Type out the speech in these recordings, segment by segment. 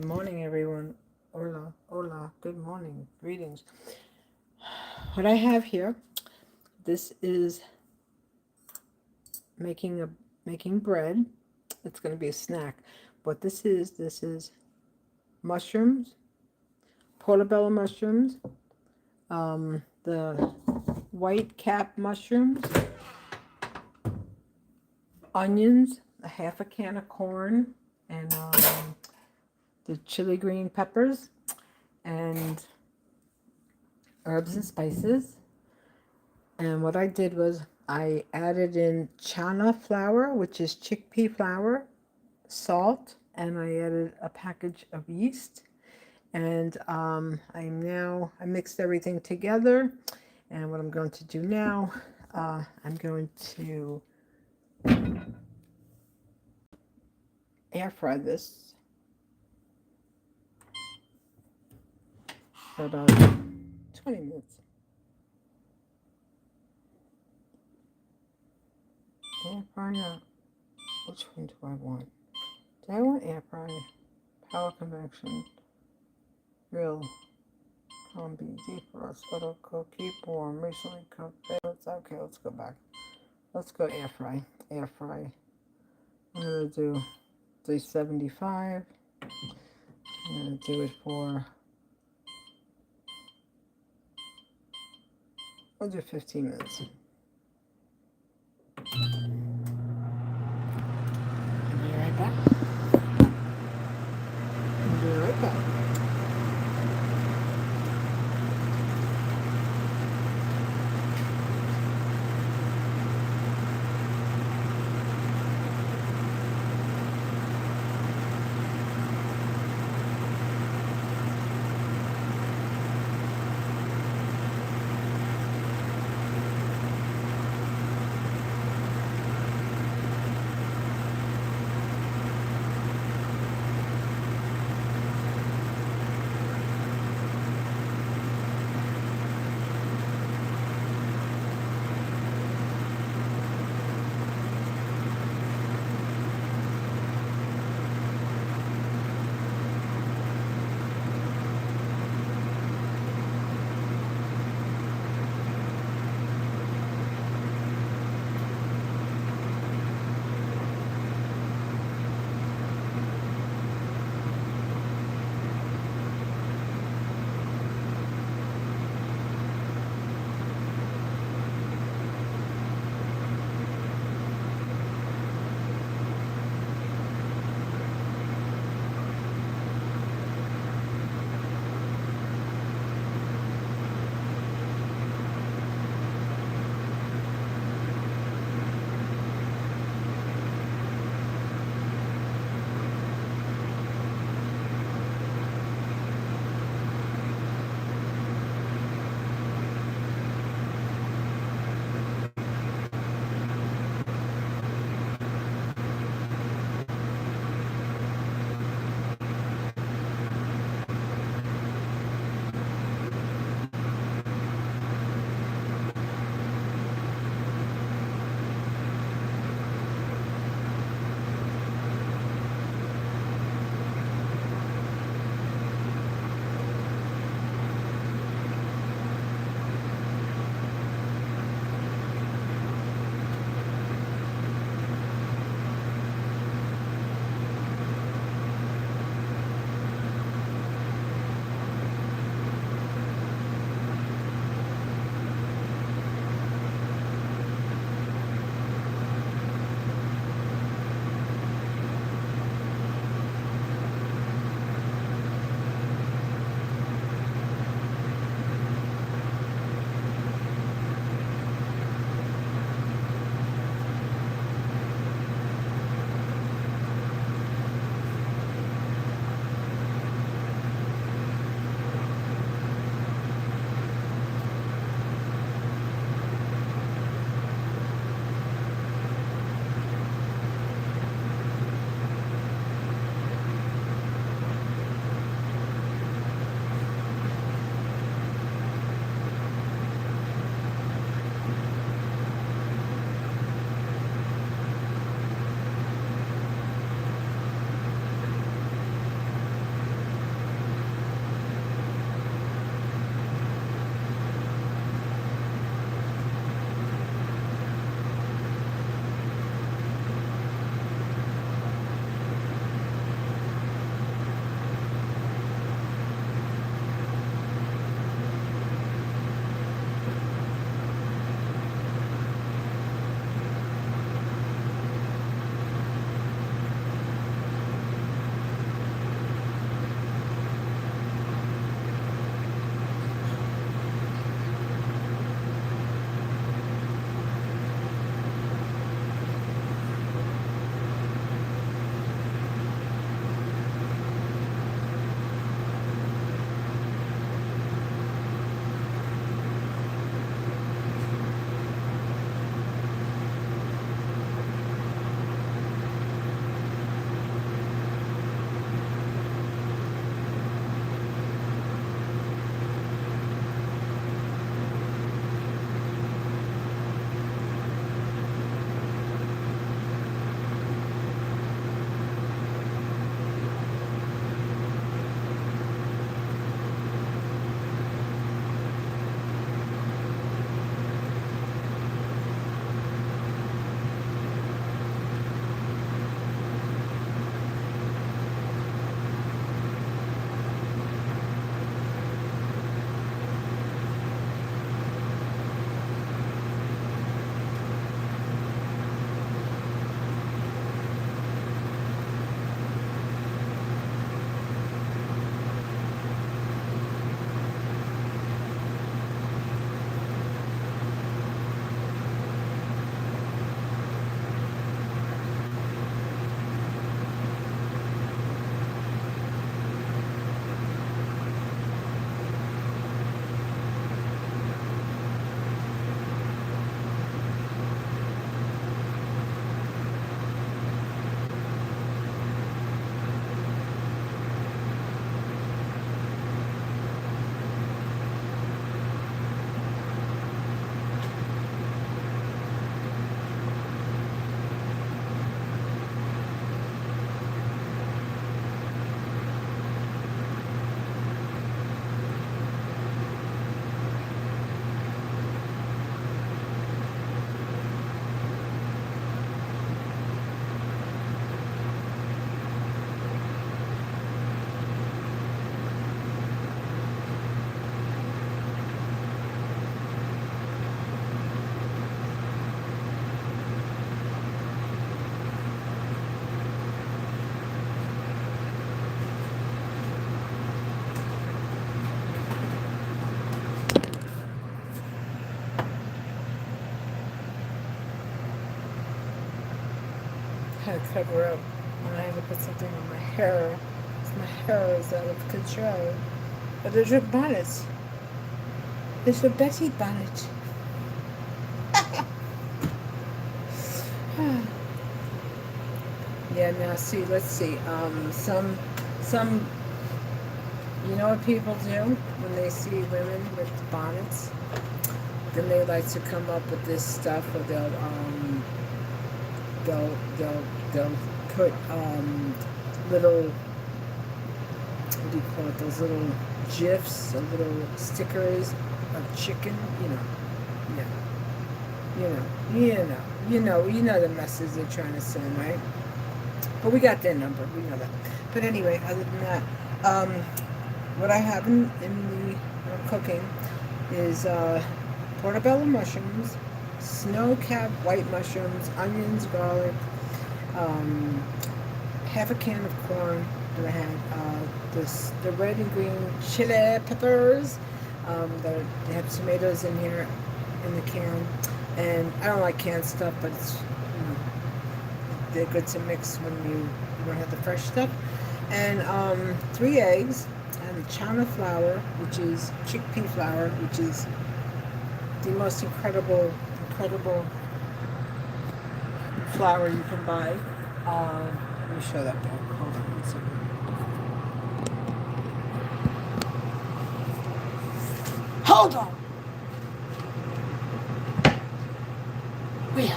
morning, everyone. Hola, hola, good morning, greetings. What I have here, this is making bread. It's going to be a snack. What this is mushrooms, portobello mushrooms, the white cap mushrooms, onions, a half a can of corn, and the chili green peppers, and herbs and spices. And what I did was I added in chana flour, which is chickpea flour, salt, and I added a package of yeast. And I mixed everything together. And what I'm going to do now, I'm going to air fry this for about 20 minutes. Air fryer, which one do I want? Do I want air fryer? Power convection, real combi, defrost, auto cook, keep warm, recently cooked. Okay, let's go back. Let's go air fry. Air fry. I'm gonna do 375. I'm gonna do it for. I'll do 15 minutes. I'll be right back. I'll be right back. kind of cover up when I have to put something on my hair. My hair is out of control. But there's your bonnet. There's your Betty bonnet. Yeah, now see, let's see. Some, you know what people do when they see women with bonnets? Then they like to come up with this stuff where they'll put little, what do you call it? Those little gifs, or little stickers of chicken. You know the message they're trying to send, right? But we got their number. We know that. But anyway, other than that, what I have in the cooking is portobello mushrooms, snow-capped white mushrooms, onions, garlic, half a can of corn that I had, the red and green chili peppers. They have tomatoes in here in the can, and I don't like canned stuff, but it's they're good to mix when you don't have the fresh stuff. And 3 eggs, and chana flour, which is chickpea flour, which is the most incredible flour you can buy. Let me show that back. Hold on one second. Hold on. Where did I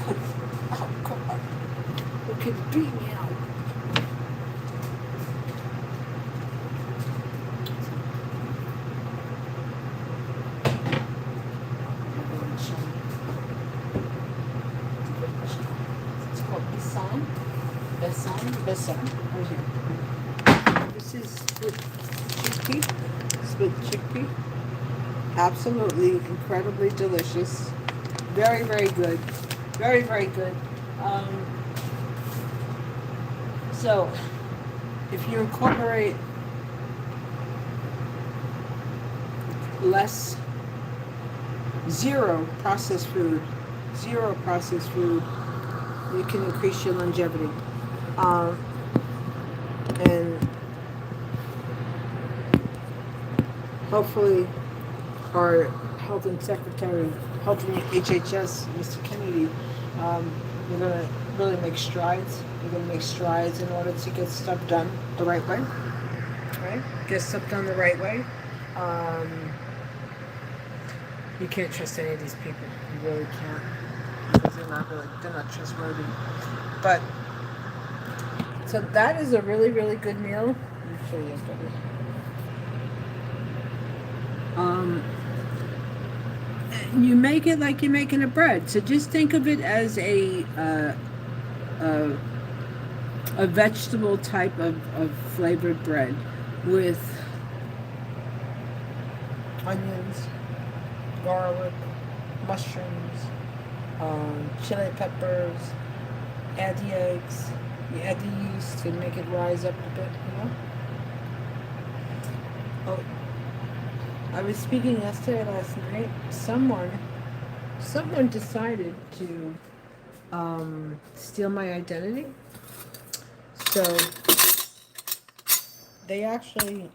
put it? Oh God! Look at it beat me out. It's called Besan. Right here. This is split chickpea. Absolutely incredibly delicious. Very, very good. Very, very good. So, if you incorporate zero processed food, you can increase your longevity. And hopefully, our health and secretary, health and HHS, Mr. Kennedy, we're going to really make strides. We're going to make strides in order to get stuff done the right way. Right? Get stuff done the right way. You can't trust any of these people. You really can't. Because they're not trustworthy. But, so that is a really, really good meal. Let me show you better. You make it like you're making a bread. So just think of it as a vegetable type of flavored bread with onions, garlic, mushrooms, chili peppers. Add the eggs. You add the yeast to make it rise up a bit, Oh, I was speaking yesterday, last night. Someone decided to steal my identity. So they actually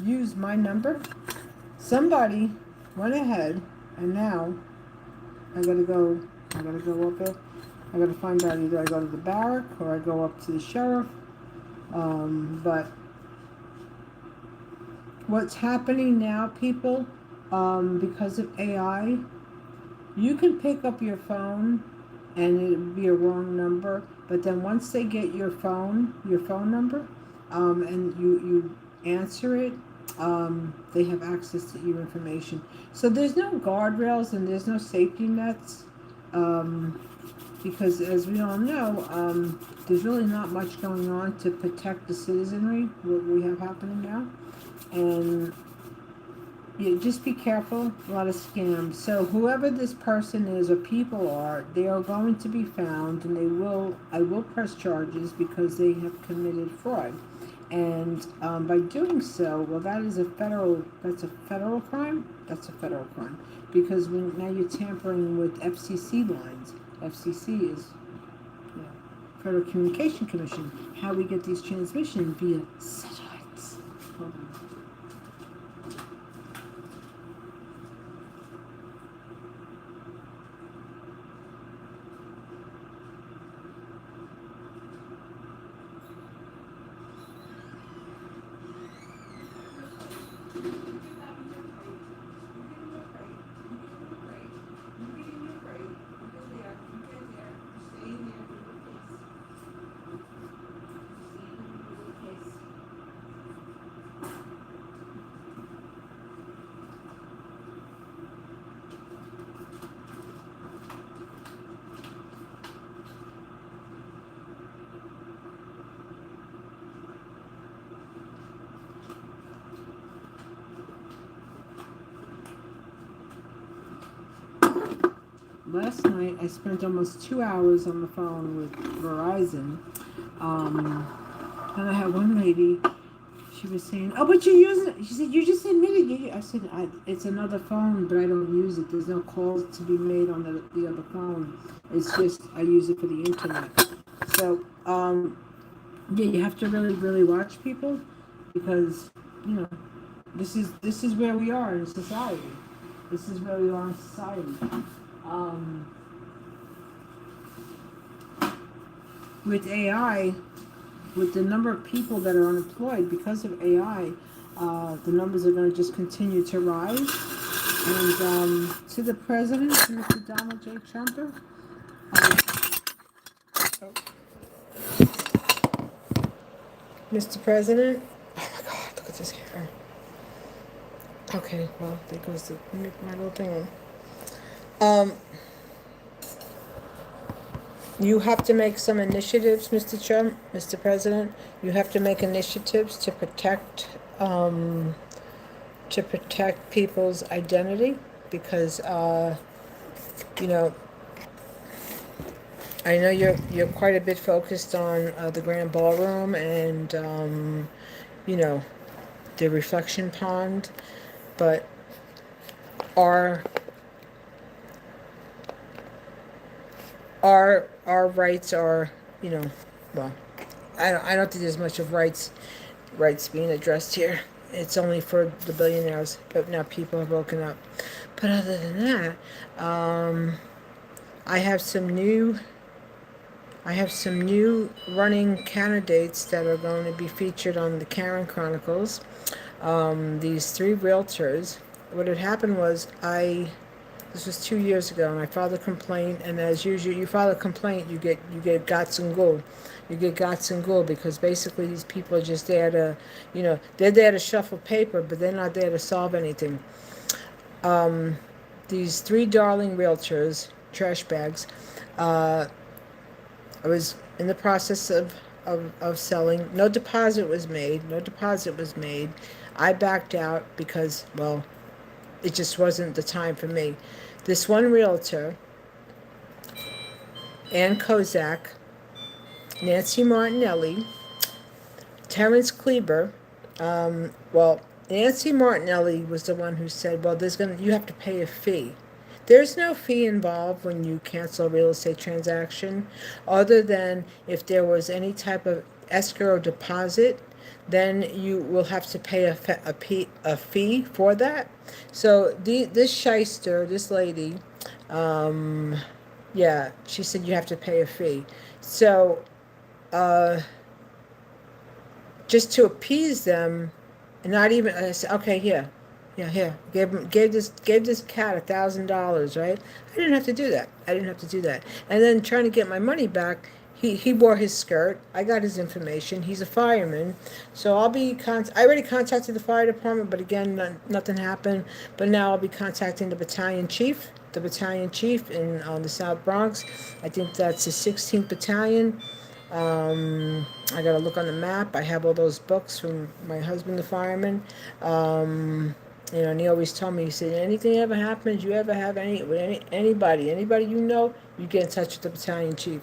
used my number. Somebody went ahead, and now I gotta go up there. I gotta find out, either I go to the barrack or I go up to the sheriff. But what's happening now, people, because of AI, you can pick up your phone and it would be a wrong number, but then once they get your phone number, and you answer it, they have access to your information. So there's no guardrails and there's no safety nets, because as we all know, there's really not much going on to protect the citizenry, what we have happening now. And yeah, just be careful, a lot of scams. So whoever this person is or people are, they are going to be found, and I will press charges because they have committed fraud. And by doing so, well, that's a federal crime. That's a federal crime, because now you're tampering with FCC lines. FCC is Federal Communication Commission, how we get these transmissions via satellites. Hold on. Last night I spent almost 2 hours on the phone with Verizon. And I had one lady, she was saying, "Oh, but you're using it." She said, "You just admitted you." I said, "It's another phone, but I don't use it. There's no calls to be made on the other phone. It's just I use it for the internet." So, yeah, you have to really, really watch people because, you know, this is where we are in society. This is where we are in society. With AI, with the number of people that are unemployed because of AI, the numbers are going to just continue to rise. And to the president, to Mr. Donald J. Trump, Mr. President, oh my God, look at this hair. Okay, well, there goes my little thing. You have to make some initiatives, Mr. Trump, Mr. President. You have to make initiatives to protect people's identity because you know, I know you're quite a bit focused on the Grand Ballroom and you know, the reflection pond, but our rights are, you know, well, I don't think there's much of rights being addressed here. It's only for the billionaires, but now people have woken up. But other than that, I have some new running candidates that are going to be featured on the Karen Chronicles. These three realtors. What had happened was this was 2 years ago, and I filed a complaint. And as usual, you file a complaint, you get guts and ghoul. You get guts and ghoul because basically these people are just there to, you know, they're there to shuffle paper, but they're not there to solve anything. These three darling realtors, trash bags. I was in the process of selling. No deposit was made. I backed out because, well, it just wasn't the time for me. This one realtor, Ann Kozak, Nancy Martinelli, Terrence Kleber, well, Nancy Martinelli was the one who said, well, you have to pay a fee. There's no fee involved when you cancel a real estate transaction, other than if there was any type of escrow deposit, then you will have to pay a fee for that. So this shyster, this lady, yeah, she said you have to pay a fee. So just to appease them, and not even, I said, okay, here. Gave this cat $1,000, right? I didn't have to do that. And then trying to get my money back, he wore his skirt. I got his information. He's a fireman, so I'll be I already contacted the fire department, but again, nothing happened. But now I'll be contacting the battalion chief in the South Bronx. I think that's the 16th Battalion. I gotta look on the map. I have all those books from my husband, the fireman. You know, and he always told me, he said, anything ever happens, you ever have anybody you know, you get in touch with the battalion chief.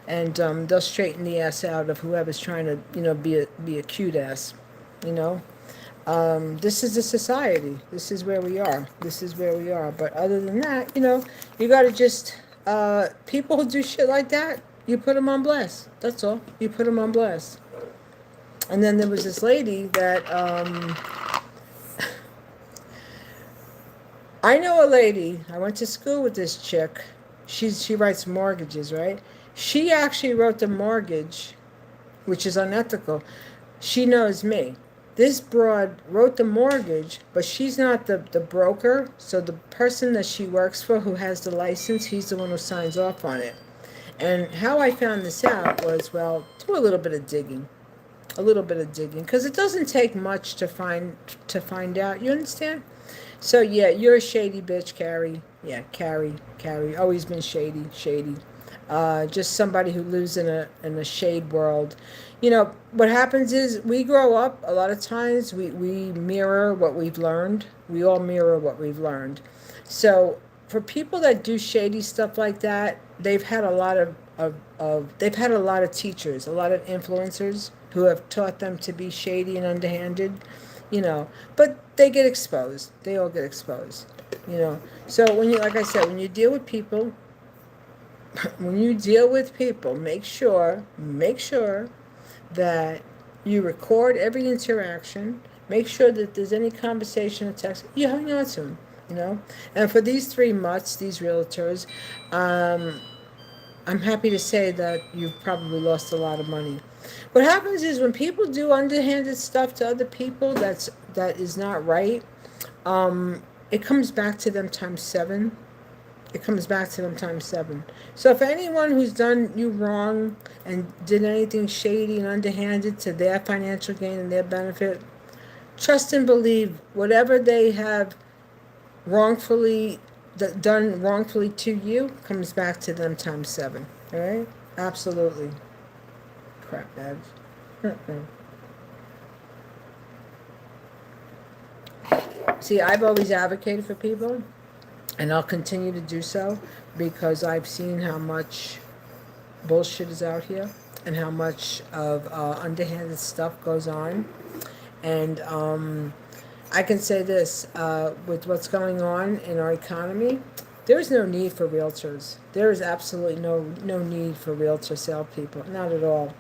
And they'll straighten the ass out of whoever's trying to, you know, be a cute ass, you know. This is the society. This is where we are. But other than that, you know, you gotta just people who do shit like that, you put them on blast. That's all. You put them on blast. And then there was this lady that I know a lady. I went to school with this chick. She writes mortgages, right? She actually wrote the mortgage, which is unethical. She knows me. This broad wrote the mortgage, but she's not the broker. So the person that she works for who has the license, he's the one who signs off on it. And how I found this out was, well, do a little bit of digging. A little bit of digging. Because it doesn't take much to find out. You understand? So yeah, you're a shady bitch, Carrie. Yeah, Carrie. Always been shady. Just somebody who lives in a shade world. You know what happens is we grow up. A lot of times we mirror what we've learned. We all mirror what we've learned. So for people that do shady stuff like that, they've had a lot of they've had a lot of teachers, a lot of influencers who have taught them to be shady and underhanded, but they get exposed. They all get exposed. So when you, like I said, when you deal with people, make sure that you record every interaction. Make sure that there's any conversation or text, you hang on to them. And for these three mutts, these realtors, I'm happy to say that you've probably lost a lot of money. What happens is when people do underhanded stuff to other people that is not right, it comes back to them times seven. It comes back to them times seven. So if anyone who's done you wrong and did anything shady and underhanded to their financial gain and their benefit, trust and believe whatever they have wrongfully done wrongfully to you comes back to them times seven. All right? Absolutely. Crap bags. See, I've always advocated for people, and I'll continue to do so because I've seen how much bullshit is out here and how much of underhanded stuff goes on. And I can say this, with what's going on in our economy, there is no need for realtors. There is absolutely no need for realtor salespeople, not at all.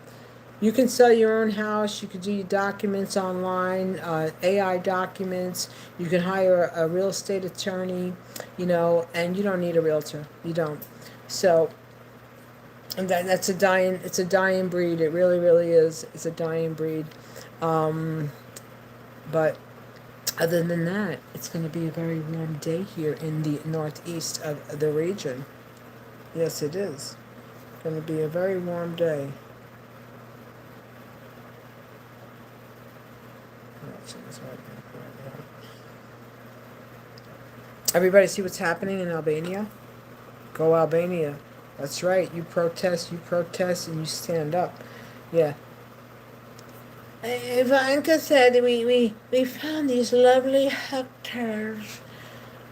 You can sell your own house. You can do your documents online, AI documents. You can hire a real estate attorney, and you don't need a realtor. You don't. So, and it's a dying breed. It really, really is. It's a dying breed. But other than that, it's going to be a very warm day here in the northeast of the region. Yes, it is. Going to be a very warm day. Everybody see what's happening in Albania? Go Albania. That's right. You protest, and you stand up. Yeah. Ivanka said we found these lovely hectares.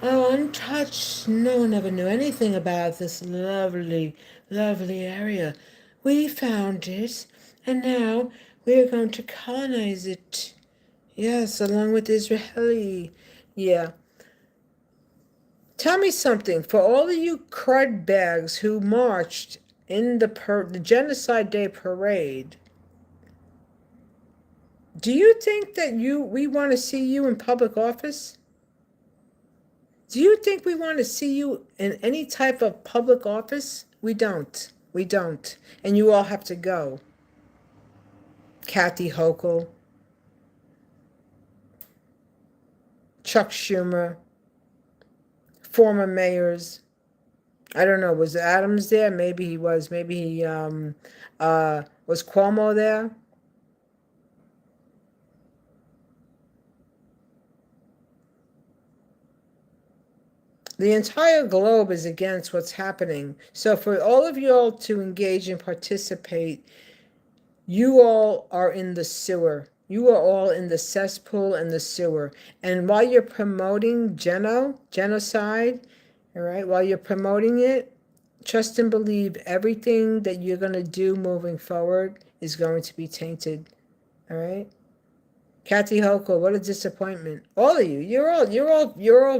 Oh, untouched. No one ever knew anything about this lovely, lovely area. We found it, and now we are going to colonize it. Yes, along with Israeli. Yeah. Tell me something. For all of you crud bags who marched in the Genocide Day parade, do you think that we want to see you in public office? Do you think we want to see you in any type of public office? We don't. We don't. And you all have to go. Kathy Hochul, Chuck Schumer, former mayors. I don't know. Was Adams there? Maybe he was. Maybe he was Cuomo there. The entire globe is against what's happening. So for all of you all to engage and participate, you all are in the sewer. You are all in the cesspool and the sewer. And while you're promoting genocide, all right, while you're promoting it, trust and believe everything that you're going to do moving forward is going to be tainted. All right? Kathy Hochul, what a disappointment. All of you, you're all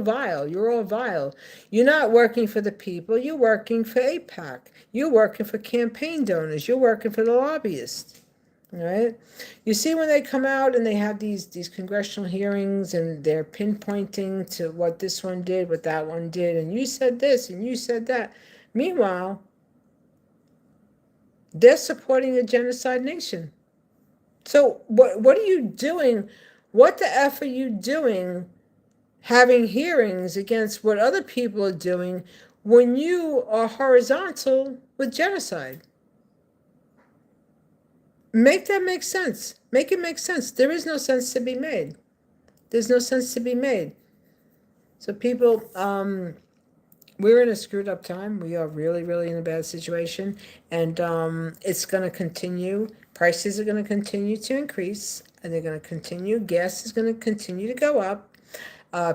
vile. You're all vile. You're not working for the people. You're working for AIPAC. You're working for campaign donors. You're working for the lobbyists. All right. You see, when they come out and they have these congressional hearings and they're pinpointing to what this one did, what that one did, and you said this and you said that. Meanwhile, they're supporting a genocide nation. So what are you doing? What the F are you doing having hearings against what other people are doing when you are horizontal with genocide? Make that make sense. Make it make sense. There is no sense to be made. There's no sense to be made. So people, we're in a screwed up time. We are really, really in a bad situation. And it's going to continue. Prices are going to continue to increase. And they're going to continue. Gas is going to continue to go up.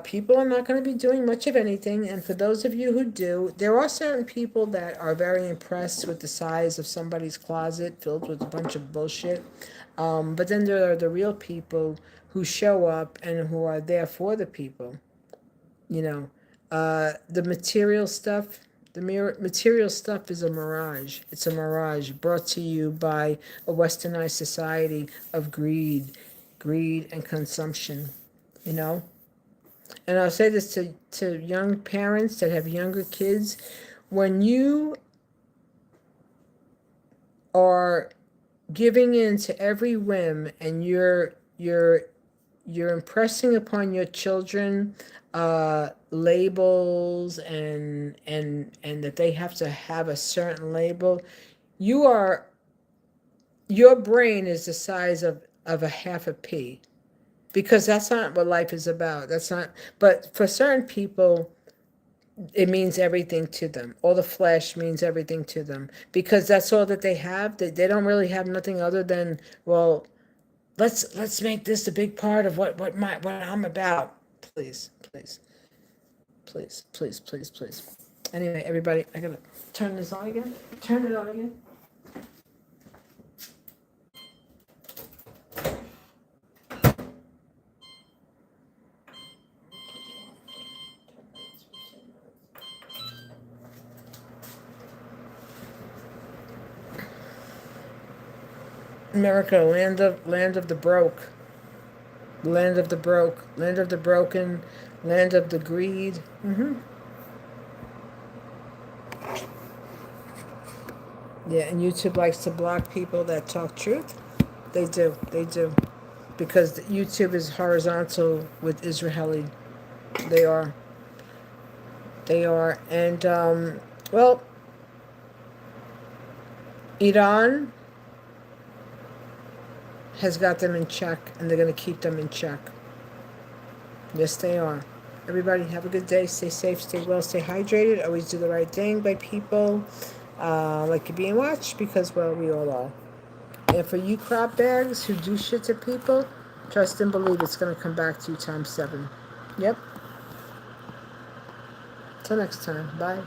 People are not going to be doing much of anything. And for those of you who do, there are certain people that are very impressed with the size of somebody's closet filled with a bunch of bullshit. But then there are the real people who show up and who are there for the people. You know, the material stuff is a mirage. It's a mirage brought to you by a westernized society of greed and consumption, you know. And I'll say this to young parents that have younger kids. When you are giving in to every whim and you're impressing upon your children labels and that they have to have a certain label, your brain is the size of a half a pea. Because that's not what life is about. That's not, but for certain people, it means everything to them. All the flesh means everything to them. Because that's all that they have. They don't really have nothing other than, well, let's make this a big part of what I'm about. Please. Anyway, everybody, I gotta turn this on again. Turn it on again. America, land of the broke, land of the broke, land of the broken, land of the greed. Yeah, and YouTube likes to block people that talk truth. They do, because YouTube is horizontal with Israeli. They are, and well, Iran has got them in check, and they're going to keep them in check. Yes, they are. Everybody have a good day. Stay safe, stay well, stay hydrated. Always do the right thing by people like you're being watched, because, well, we all are. And for you crop bags who do shit to people, trust and believe it's going to come back to you times 7. Yep. Till next time. Bye.